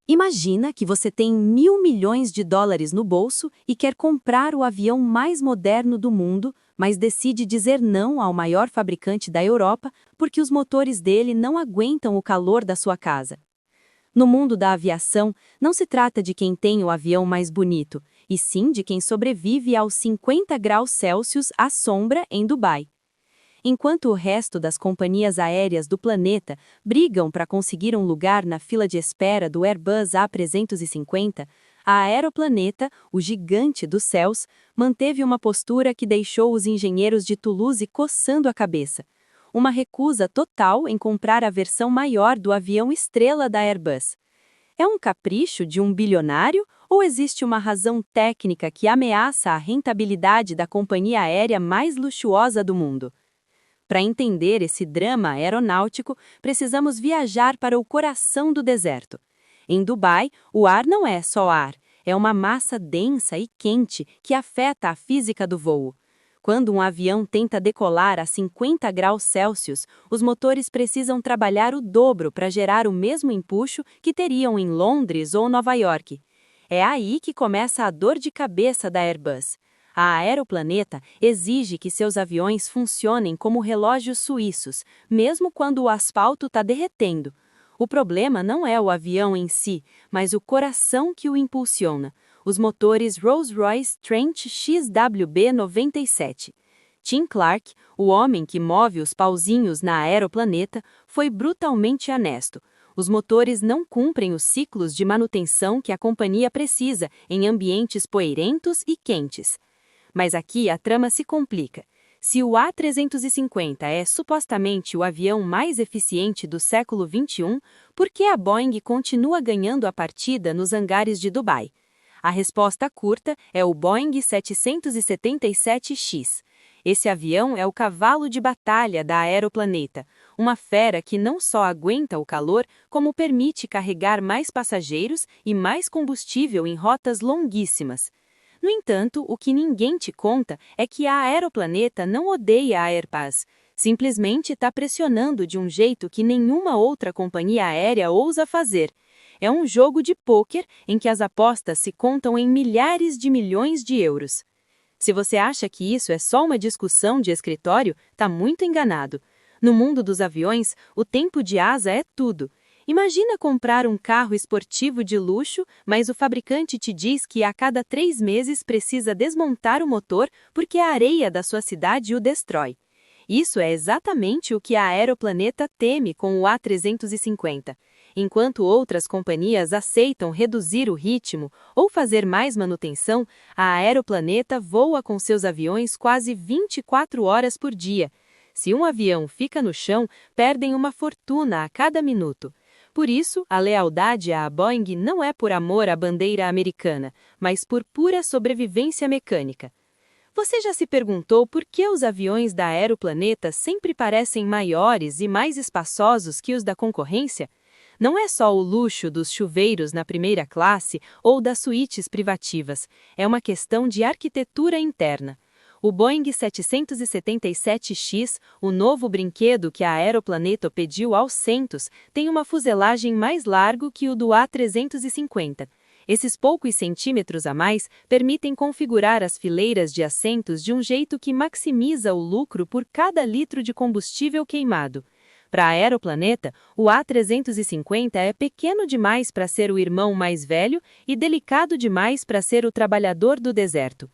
Imagina que você tem US$ 1.000 milhões no bolso e quer comprar o avião mais moderno do mundo, mas decide dizer não ao maior fabricante da Europa porque os motores dele não aguentam o calor da sua casa. No mundo da aviação, não se trata de quem tem o avião mais bonito, e sim de quem sobrevive aos 50 graus Celsius à sombra em Dubai. Enquanto o resto das companhias aéreas do planeta brigam para conseguir um lugar na fila de espera do Airbus A350, a Aeroplaneta, o gigante dos céus, manteve uma postura que deixou os engenheiros de Toulouse coçando a cabeça. Uma recusa total em comprar a versão maior do avião estrela da Airbus. É um capricho de um bilionário ou existe uma razão técnica que ameaça a rentabilidade da companhia aérea mais luxuosa do mundo? Para entender esse drama aeronáutico, precisamos viajar para o coração do deserto. Em Dubai, o ar não é só ar, é uma massa densa e quente que afeta a física do voo. Quando um avião tenta decolar a 50 graus Celsius, os motores precisam trabalhar o dobro para gerar o mesmo empuxo que teriam em Londres ou Nova York. É aí que começa a dor de cabeça da Airbus. A Aeroplaneta exige que seus aviões funcionem como relógios suíços, mesmo quando o asfalto está derretendo. O problema não é o avião em si, mas o coração que o impulsiona, os motores Rolls-Royce Trent XWB-97. Tim Clark, o homem que move os pauzinhos na Aeroplaneta, foi brutalmente honesto. Os motores não cumprem os ciclos de manutenção que a companhia precisa em ambientes poeirentos e quentes. Mas aqui a trama se complica. Se o A350 é supostamente o avião mais eficiente do século XXI, por que a Boeing continua ganhando a partida nos hangares de Dubai? A resposta curta é o Boeing 777X. Esse avião é o cavalo de batalha da Aeroplaneta, uma fera que não só aguenta o calor, como permite carregar mais passageiros e mais combustível em rotas longuíssimas. No entanto, o que ninguém te conta é que a Aeroplaneta não odeia a Airbus, simplesmente está pressionando de um jeito que nenhuma outra companhia aérea ousa fazer. É um jogo de pôquer em que as apostas se contam em milhares de milhões de euros. Se você acha que isso é só uma discussão de escritório, está muito enganado. No mundo dos aviões, o tempo de asa é tudo. Imagina comprar um carro esportivo de luxo, mas o fabricante te diz que a cada 3 meses precisa desmontar o motor porque a areia da sua cidade o destrói. Isso é exatamente o que a Aeroplaneta teme com o A350. Enquanto outras companhias aceitam reduzir o ritmo ou fazer mais manutenção, a Aeroplaneta voa com seus aviões quase 24 horas por dia. Se um avião fica no chão, perdem uma fortuna a cada minuto. Por isso, a lealdade à Boeing não é por amor à bandeira americana, mas por pura sobrevivência mecânica. Você já se perguntou por que os aviões da Aeroplaneta sempre parecem maiores e mais espaçosos que os da concorrência? Não é só o luxo dos chuveiros na primeira classe ou das suítes privativas, é uma questão de arquitetura interna. O Boeing 777X, o novo brinquedo que a Aeroplaneta pediu aos centos, tem uma fuselagem mais larga que o do A350. Esses poucos centímetros a mais permitem configurar as fileiras de assentos de um jeito que maximiza o lucro por cada litro de combustível queimado. Para a Aeroplaneta, o A350 é pequeno demais para ser o irmão mais velho e delicado demais para ser o trabalhador do deserto.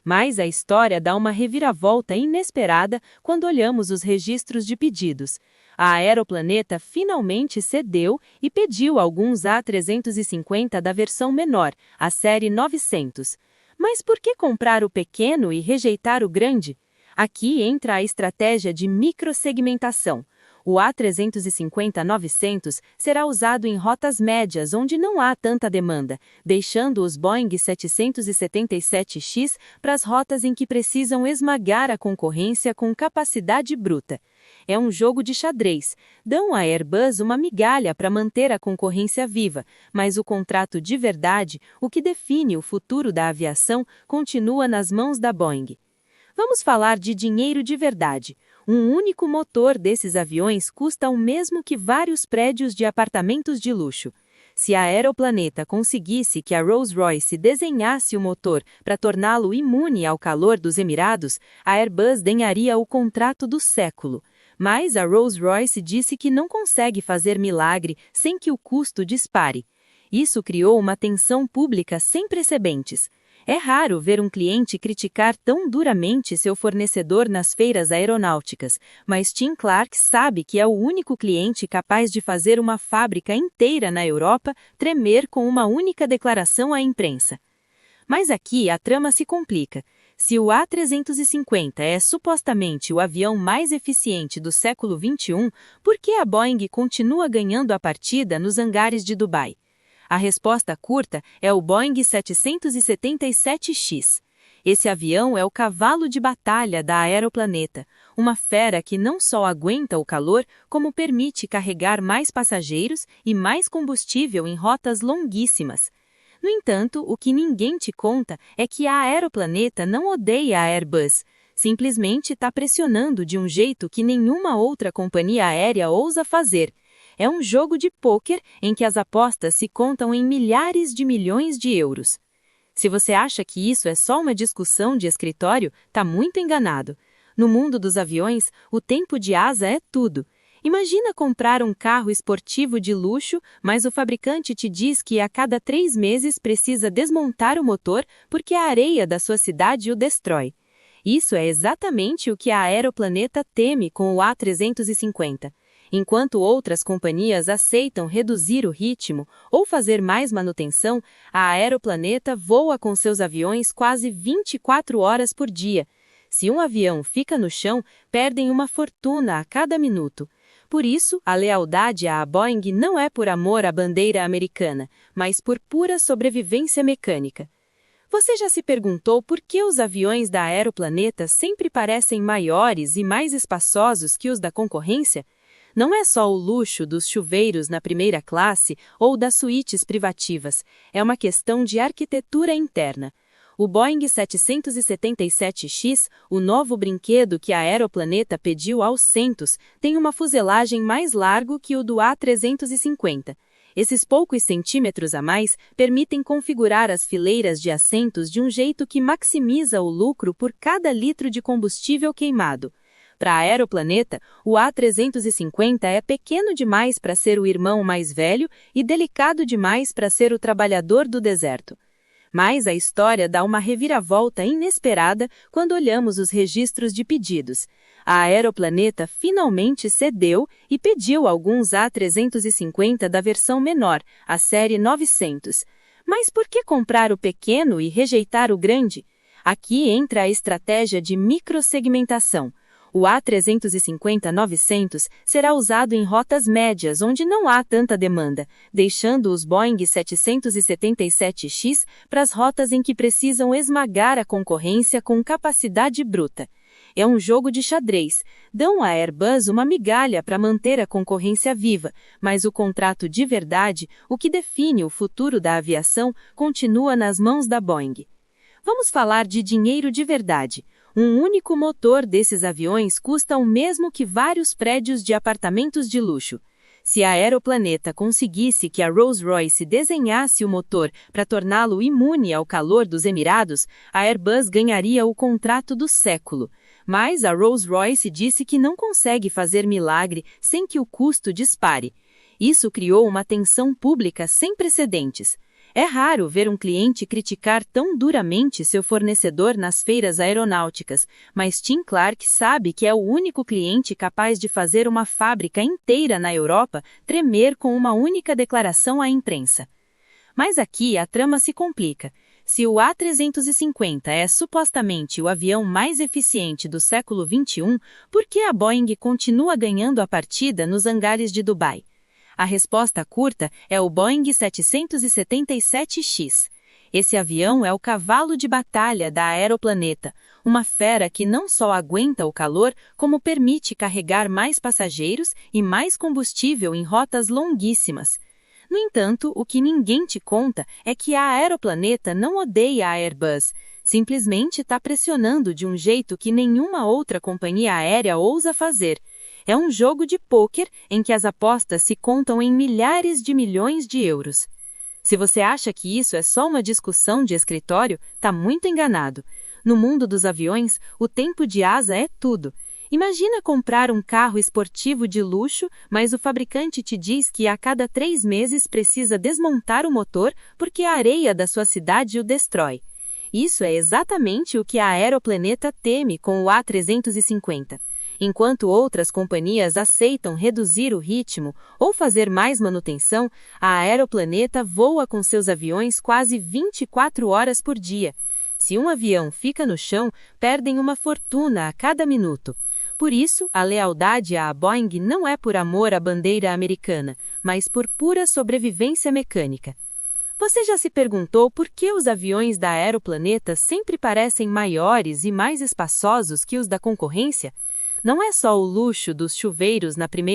Mas a história dá uma reviravolta inesperada quando olhamos os registros de pedidos. A Aeroplaneta finalmente cedeu e pediu alguns A350 da versão menor, a série 900. Mas por que comprar o pequeno e rejeitar o grande? Aqui entra a estratégia de microsegmentação. O A350-900 será usado em rotas médias onde não há tanta demanda, deixando os Boeing 777X para as rotas em que precisam esmagar a concorrência com capacidade bruta. É um jogo de xadrez. Dão à Airbus uma migalha para manter a concorrência viva, mas o contrato de verdade, o que define o futuro da aviação, continua nas mãos da Boeing. Vamos falar de dinheiro de verdade. Um único motor desses aviões custa o mesmo que vários prédios de apartamentos de luxo. Se a Aeroplaneta conseguisse que a Rolls-Royce desenhasse o motor para torná-lo imune ao calor dos Emirados, a Airbus ganharia o contrato do século. Mas a Rolls-Royce disse que não consegue fazer milagre sem que o custo dispare. Isso criou uma tensão pública sem precedentes. É raro ver um cliente criticar tão duramente seu fornecedor nas feiras aeronáuticas, mas Tim Clark sabe que é o único cliente capaz de fazer uma fábrica inteira na Europa tremer com uma única declaração à imprensa. Mas aqui a trama se complica. Se o A350 é supostamente o avião mais eficiente do século XXI, por que a Boeing continua ganhando a partida nos hangares de Dubai? A resposta curta é o Boeing 777X. Esse avião é o cavalo de batalha da Aeroplaneta, uma fera que não só aguenta o calor, como permite carregar mais passageiros e mais combustível em rotas longuíssimas. No entanto, o que ninguém te conta é que a Aeroplaneta não odeia a Airbus, simplesmente está pressionando de um jeito que nenhuma outra companhia aérea ousa fazer. É um jogo de pôquer em que as apostas se contam em milhares de milhões de euros. Se você acha que isso é só uma discussão de escritório, está muito enganado. No mundo dos aviões, o tempo de asa é tudo. Imagina comprar um carro esportivo de luxo, mas o fabricante te diz que a cada 3 meses precisa desmontar o motor porque a areia da sua cidade o destrói. Isso é exatamente o que a Aeroplaneta teme com o A350. Enquanto outras companhias aceitam reduzir o ritmo ou fazer mais manutenção, a Aeroplaneta voa com seus aviões quase 24 horas por dia. Se um avião fica no chão, perdem uma fortuna a cada minuto. Por isso, a lealdade à Boeing não é por amor à bandeira americana, mas por pura sobrevivência mecânica. Você já se perguntou por que os aviões da Aeroplaneta sempre parecem maiores e mais espaçosos que os da concorrência? Não é só o luxo dos chuveiros na primeira classe ou das suítes privativas, é uma questão de arquitetura interna. O Boeing 777X, o novo brinquedo que a Aeroplaneta pediu aos centos, tem uma fuselagem mais larga que o do A350. Esses poucos centímetros a mais permitem configurar as fileiras de assentos de um jeito que maximiza o lucro por cada litro de combustível queimado. Para a Aeroplaneta, o A350 é pequeno demais para ser o irmão mais velho e delicado demais para ser o trabalhador do deserto. Mas a história dá uma reviravolta inesperada quando olhamos os registros de pedidos. A Aeroplaneta finalmente cedeu e pediu alguns A350 da versão menor, a série 900. Mas por que comprar o pequeno e rejeitar o grande? Aqui entra a estratégia de microsegmentação. O A350-900 será usado em rotas médias onde não há tanta demanda, deixando os Boeing 777X para as rotas em que precisam esmagar a concorrência com capacidade bruta. É um jogo de xadrez. Dão à Airbus uma migalha para manter a concorrência viva, mas o contrato de verdade, o que define o futuro da aviação, continua nas mãos da Boeing. Vamos falar de dinheiro de verdade. Um único motor desses aviões custa o mesmo que vários prédios de apartamentos de luxo. Se a Aeroplaneta conseguisse que a Rolls-Royce desenhasse o motor para torná-lo imune ao calor dos Emirados, a Airbus ganharia o contrato do século. Mas a Rolls-Royce disse que não consegue fazer milagre sem que o custo dispare. Isso criou uma tensão pública sem precedentes. É raro ver um cliente criticar tão duramente seu fornecedor nas feiras aeronáuticas, mas Tim Clark sabe que é o único cliente capaz de fazer uma fábrica inteira na Europa tremer com uma única declaração à imprensa. Mas aqui a trama se complica. Se o A350 é supostamente o avião mais eficiente do século XXI, por que a Boeing continua ganhando a partida nos hangares de Dubai? A resposta curta é o Boeing 777X. Esse avião é o cavalo de batalha da Aeroplaneta, uma fera que não só aguenta o calor, como permite carregar mais passageiros e mais combustível em rotas longuíssimas. No entanto, o que ninguém te conta é que a Aeroplaneta não odeia a Airbus, simplesmente está pressionando de um jeito que nenhuma outra companhia aérea ousa fazer. É um jogo de pôquer em que as apostas se contam em milhares de milhões de euros. Se você acha que isso é só uma discussão de escritório, está muito enganado. No mundo dos aviões, o tempo de asa é tudo. Imagina comprar um carro esportivo de luxo, mas o fabricante te diz que a cada 3 meses precisa desmontar o motor porque a areia da sua cidade o destrói. Isso é exatamente o que a Aeroplaneta teme com o A350. Enquanto outras companhias aceitam reduzir o ritmo ou fazer mais manutenção, a Aeroplaneta voa com seus aviões quase 24 horas por dia. Se um avião fica no chão, perdem uma fortuna a cada minuto. Por isso, a lealdade à Boeing não é por amor à bandeira americana, mas por pura sobrevivência mecânica. Você já se perguntou por que os aviões da Aeroplaneta sempre parecem maiores e mais espaçosos que os da concorrência? Não é só o luxo dos chuveiros na primeira